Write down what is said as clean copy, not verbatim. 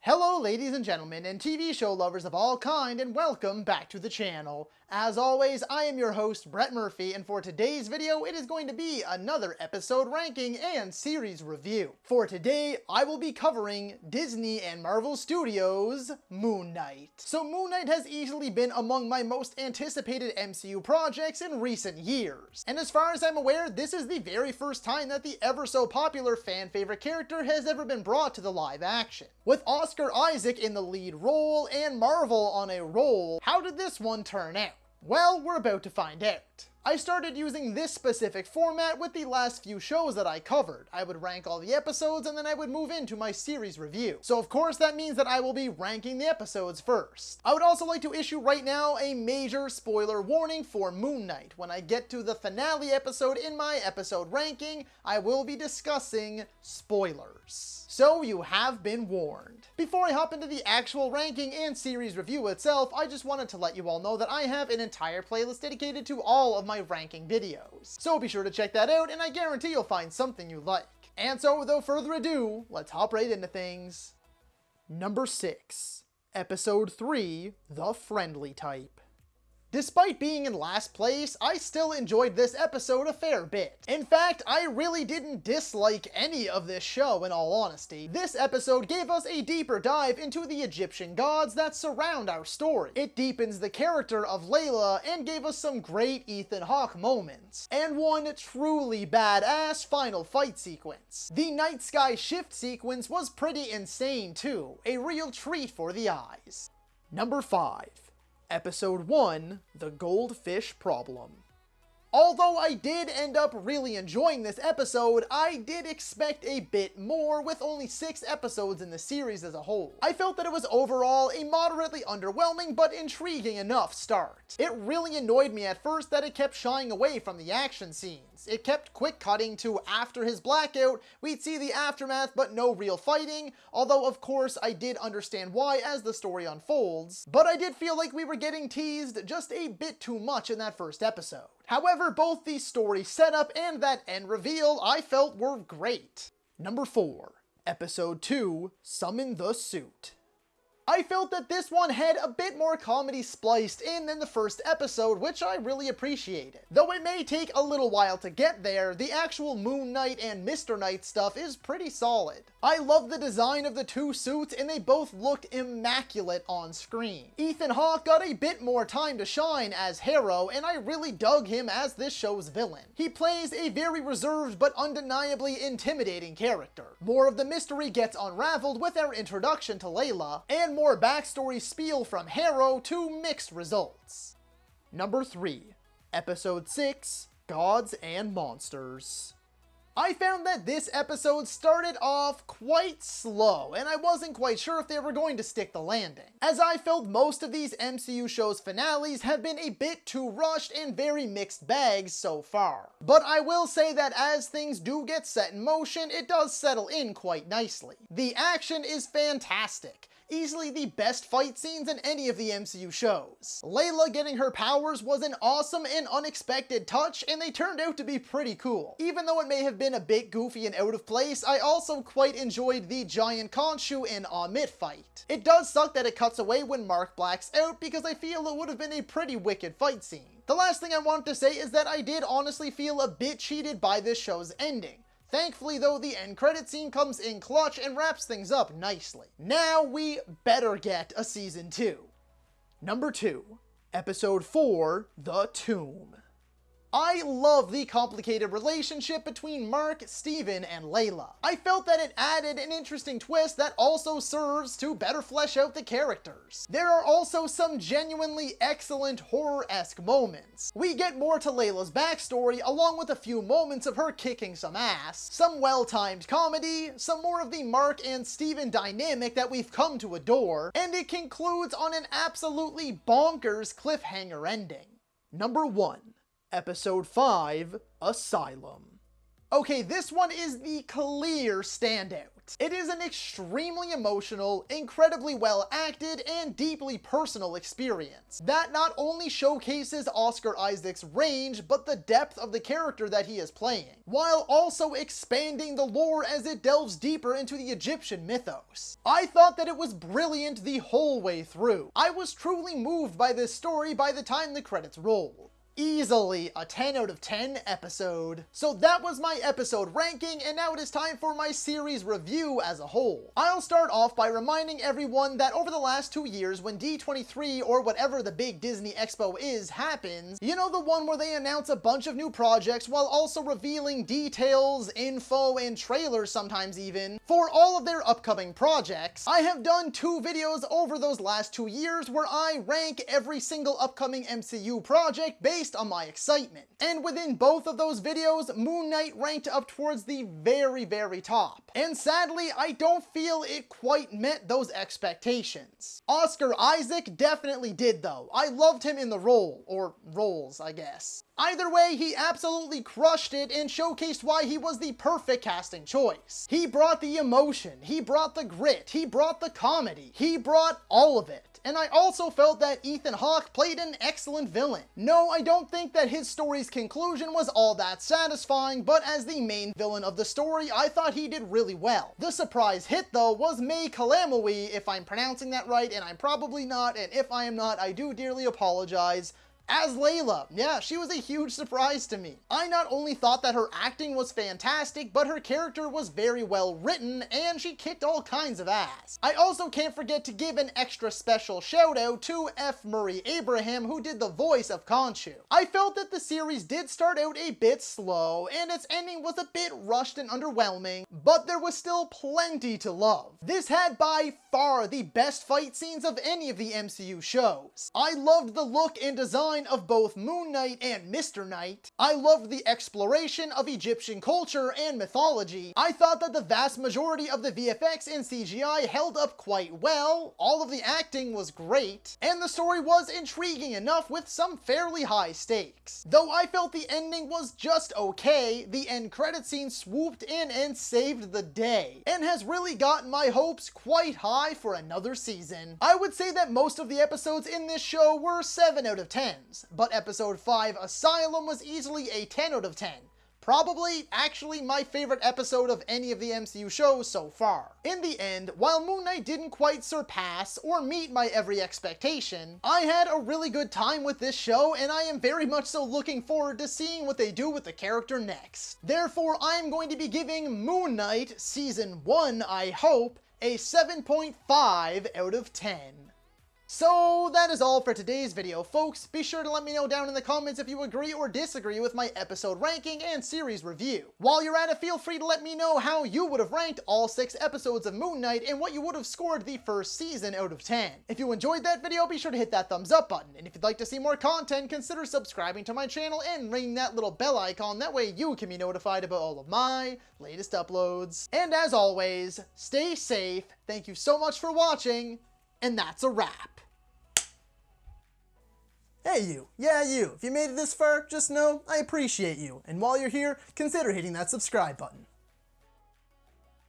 Hello ladies and gentlemen and TV show lovers of all kind, and welcome back to the channel. As always, I am your host Brett Murphy, and for today's video it is going to be another episode ranking and series review. For today I will be covering Disney and Marvel Studios' Moon Knight. So Moon Knight has easily been among my most anticipated MCU projects in recent years. And as far as I'm aware, this is the very first time that the ever so popular fan favorite character has ever been brought to the live action. With Oscar Isaac in the lead role and Marvel on a roll, how did this one turn out? Well, we're about to find out. I started using this specific format with the last few shows that I covered. I would rank all the episodes and then I would move into my series review. So of course that means that I will be ranking the episodes first. I would also like to issue right now a major spoiler warning for Moon Knight. When I get to the finale episode in my episode ranking, I will be discussing spoilers. So you have been warned. Before I hop into the actual ranking and series review itself, I just wanted to let you all know that I have an entire playlist dedicated to all of my ranking videos. So be sure to check that out, and I guarantee you'll find something you like. And so without further ado, let's hop right into things. Number 6. Episode 3, The Friendly Type. Despite being in last place, I still enjoyed this episode a fair bit. In fact, I really didn't dislike any of this show in all honesty. This episode gave us a deeper dive into the Egyptian gods that surround our story. It deepens the character of Layla and gave us some great Ethan Hawke moments. And one truly badass final fight sequence. The night sky shift sequence was pretty insane too, a real treat for the eyes. Number 5. Episode 1, The Goldfish Problem. Although I did end up really enjoying this episode, I did expect a bit more with only 6 episodes in the series as a whole. I felt that it was overall a moderately underwhelming but intriguing enough start. It really annoyed me at first that it kept shying away from the action scenes. It kept quick cutting to after his blackout, we'd see the aftermath but no real fighting, although of course I did understand why as the story unfolds, but I did feel like we were getting teased just a bit too much in that first episode. However, both the story setup and that end reveal I felt were great. Number 4. Episode 2, Summon the Suit. I felt that this one had a bit more comedy spliced in than the first episode, which I really appreciated. Though it may take a little while to get there, the actual Moon Knight and Mr. Knight stuff is pretty solid. I love the design of the two suits and they both looked immaculate on screen. Ethan Hawke got a bit more time to shine as Harrow, and I really dug him as this show's villain. He plays a very reserved but undeniably intimidating character. More of the mystery gets unraveled with our introduction to Layla, and more backstory spiel from Harrow to mixed results. Number 3. Episode 6, Gods and Monsters. I found that this episode started off quite slow, and I wasn't quite sure if they were going to stick the landing, as I felt most of these MCU shows' finales have been a bit too rushed and very mixed bags so far. But I will say that as things do get set in motion, it does settle in quite nicely. The action is fantastic. Easily the best fight scenes in any of the MCU shows. Layla getting her powers was an awesome and unexpected touch, and they turned out to be pretty cool. Even though it may have been a bit goofy and out of place, I also quite enjoyed the giant Khonshu and Amit fight. It does suck that it cuts away when Mark blacks out, because I feel it would have been a pretty wicked fight scene. The last thing I want to say is that I did honestly feel a bit cheated by this show's ending. Thankfully though, the end credit scene comes in clutch and wraps things up nicely. Now we better get a season 2. Number 2. Episode 4, The Tomb. I love the complicated relationship between Mark, Steven, and Layla. I felt that it added an interesting twist that also serves to better flesh out the characters. There are also some genuinely excellent horror-esque moments. We get more to Layla's backstory, along with a few moments of her kicking some ass, some well-timed comedy, some more of the Mark and Steven dynamic that we've come to adore, and it concludes on an absolutely bonkers cliffhanger ending. Number 1. Episode 5, Asylum. Okay, this one is the clear standout. out. It is an extremely emotional, incredibly well acted, and deeply personal experience that not only showcases Oscar Isaac's range, but the depth of the character that he is playing, while also expanding the lore as it delves deeper into the Egyptian mythos. I thought that it was brilliant the whole way through. I was truly moved by this story by the time the credits rolled. Easily a 10 out of 10 episode. So that was my episode ranking, and now it is time for my series review as a whole. I'll start off by reminding everyone that over the last 2 years, when D23 or whatever the big Disney Expo is happens, you know, the one where they announce a bunch of new projects while also revealing details, info, and trailers sometimes even, for all of their upcoming projects, I have done 2 videos over those last 2 years where I rank every single upcoming MCU project based on my excitement. And within both of those videos, Moon Knight ranked up towards the very top. And sadly, I don't feel it quite met those expectations. Oscar Isaac definitely did though. I loved him in the role, or roles, I guess. Either way, he absolutely crushed it and showcased why he was the perfect casting choice. He brought the emotion, he brought the grit, he brought the comedy, he brought all of it. And I also felt that Ethan Hawke played an excellent villain. No, I don't think that his story's conclusion was all that satisfying, but as the main villain of the story, I thought he did really well. The surprise hit though was May Kalamui, if I'm pronouncing that right, and I'm probably not, and if I am not, I do dearly apologize, as Layla. Yeah, she was a huge surprise to me. I not only thought that her acting was fantastic, but her character was very well written, and she kicked all kinds of ass. I also can't forget to give an extra special shout out to F. Murray Abraham, who did the voice of Khonshu. I felt that the series did start out a bit slow, and its ending was a bit rushed and underwhelming, but there was still plenty to love. This had by far the best fight scenes of any of the MCU shows. I loved the look and design of both Moon Knight and Mr. Knight. I loved the exploration of Egyptian culture and mythology. I thought that the vast majority of the VFX and CGI held up quite well, all of the acting was great, and the story was intriguing enough with some fairly high stakes. Though I felt the ending was just okay, the end credit scene swooped in and saved the day, and has really gotten my hopes quite high for another season. I would say that most of the episodes in this show were 7 out of 10. But episode 5, Asylum, was easily a 10 out of 10. Probably, actually, my favorite episode of any of the MCU shows so far. In the end, while Moon Knight didn't quite surpass or meet my every expectation, I had a really good time with this show, and I am very much so looking forward to seeing what they do with the character next. Therefore, I am going to be giving Moon Knight Season 1, I hope, a 7.5 out of 10. So that is all for today's video, folks. Be sure to let me know down in the comments if you agree or disagree with my episode ranking and series review. While you're at it, feel free to let me know how you would have ranked all 6 episodes of Moon Knight and what you would have scored the first season out of 10. If you enjoyed that video, be sure to hit that thumbs up button. And if you'd like to see more content, consider subscribing to my channel and ringing that little bell icon. That way you can be notified about all of my latest uploads. And as always, stay safe. Thank you so much for watching, and that's a wrap. Hey you, yeah you, if you made it this far, just know I appreciate you, and while you're here, consider hitting that subscribe button.